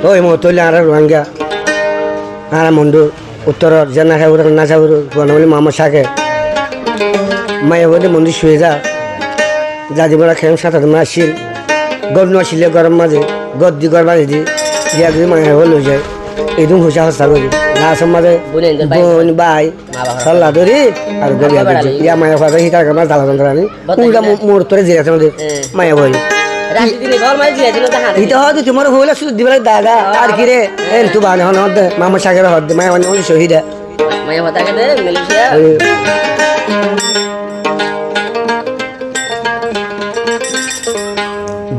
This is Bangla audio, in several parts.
তো এই মতলে আর রোহিঙ্গা আর মন্ডু উত্তর জানা খাবো না খাবো বনাবলি মামা শাকে মায়া বলে মন্দির শুয়ে যাদি বলা খেম সাথে তোমরা আসিল গর নসিলে গরম মাঝে গদ দি গর মাঝে দি দিয়া যদি মায়া হল হয়ে যায় একদম হুসা হস্তা করি না সমাজে বোন বাই সাল্লা ধরি আর গরিয়া দিচ্ছি ইয়া মায়া ফাঁকা হিতার কামার দালা যন্ত্রানি উল্টা মোর তোরে জিরাছে আমাদের মায়া বই ইটা হয়তো তোমার হইলে শুধু দিবে দাদা আর কি রে এন তু বানে হন হদ মামা সাগর হদ মায়া মানে অনেক শহীদা মায়া হতা কে দে মিলিশিয়া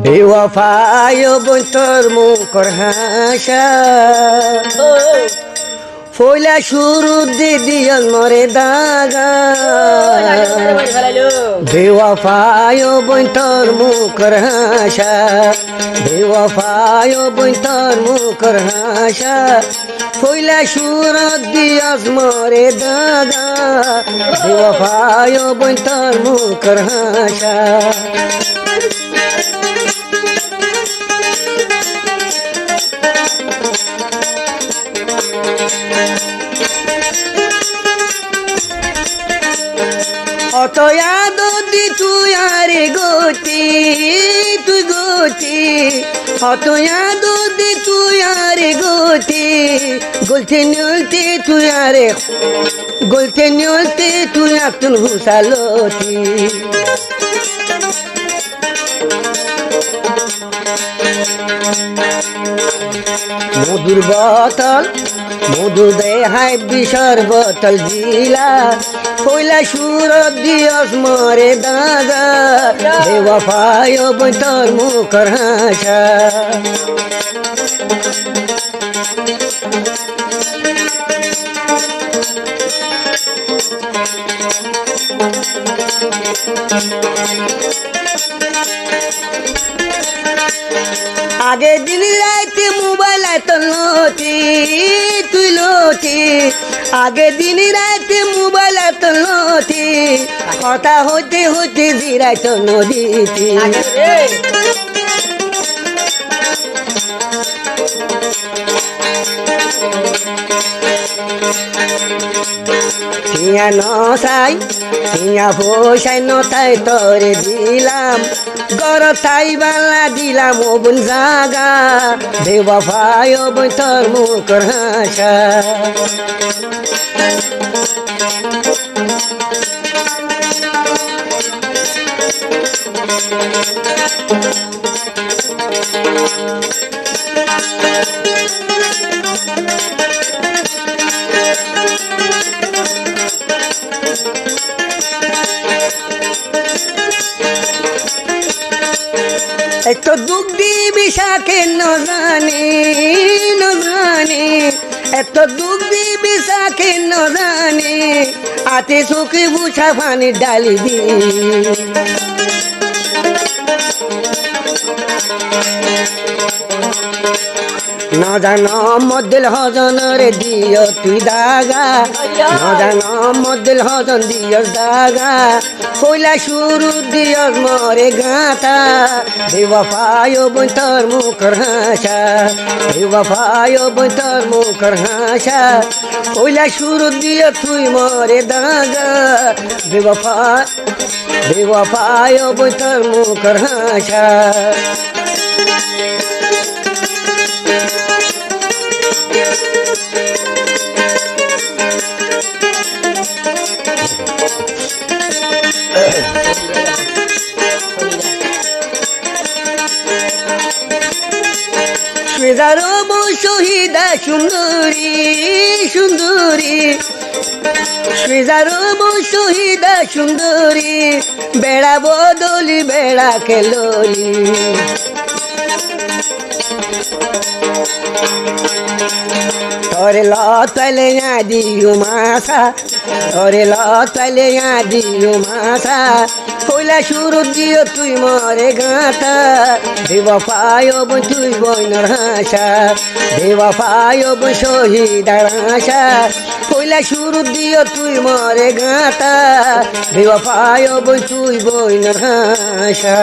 বেওয়াফায় বন্তর মুখর হাসা ফইলা শুরু দিদিয়ন মরে দাগা বেওয়াফায় বন্তর মুখর হাসা বেওয়াফায় বন্তর মুখর হাসা ফইলা শুরু দিয়স মরে দাগা বেওয়াফায় বন্তর মুখর হাসা অতয়া দি তুই আরে গতি তুই গতি অতয়া দি তুই আরে গতি গলতে নিলতে তুই আরে গলতে নিলতে তুই আতুন হুসালতি মধুর বোতল মধু দেহায় বিষর বোতল জিলা কইলা সুর দিয়স মরে দাদা বেওয়াফায় বন্তর মুখর হাসা আগে দিন রাতে মোবাইল তো লতি তুই লতি আগে দিন রাতে মোবাইল তো লতি কথা হইতে হইতে জিরাই তো নদীতি হিয়া নসাই হিয়া পয়সাই নতাই তোরে দিলাম গর তাই বালা দিলাম ও বোন জাগা বেওয়াফায় বন্তর মুখর হাসা এত দুঃখ দিবি সাকে নজানি নজানি এত দুঃখ দিবি সাকে নজানি আতে চোখে বুঝা পানি ডালি দি নজান মদ্দিল হজন রে দিও তুই দাগা নজান মদ্দিল হজন দিয়স দাগা কইলা শুরু দিয়স মরে গাঁথা বেওয়াফায় বন্তর মুখর হাসা বেওয়াফায় বন্তর মুখর হাসা কইলা শুরু দিয় তুই মরে দাগা বেওয়াফা বেওয়াফায় বন্তর মুখর হাসা শ্বেতারব শহীদা সুন্দরী সুন্দরী শ্বেতারব শহীদা সুন্দরী বেড়া বদলি বেড়া খেললি তোরে লতলে দিও মাসা তোরে লতলে দিও মাসা কইলা শুরু দিও তুই মরে গাঁথা বেওয়াফায় তুই বইনর হাসা বেওয়াফায় শহীদার হাসা কইলা শুরু দিও তুই মরে গাঁথা বেওয়াফায় তুই বইনর হাসা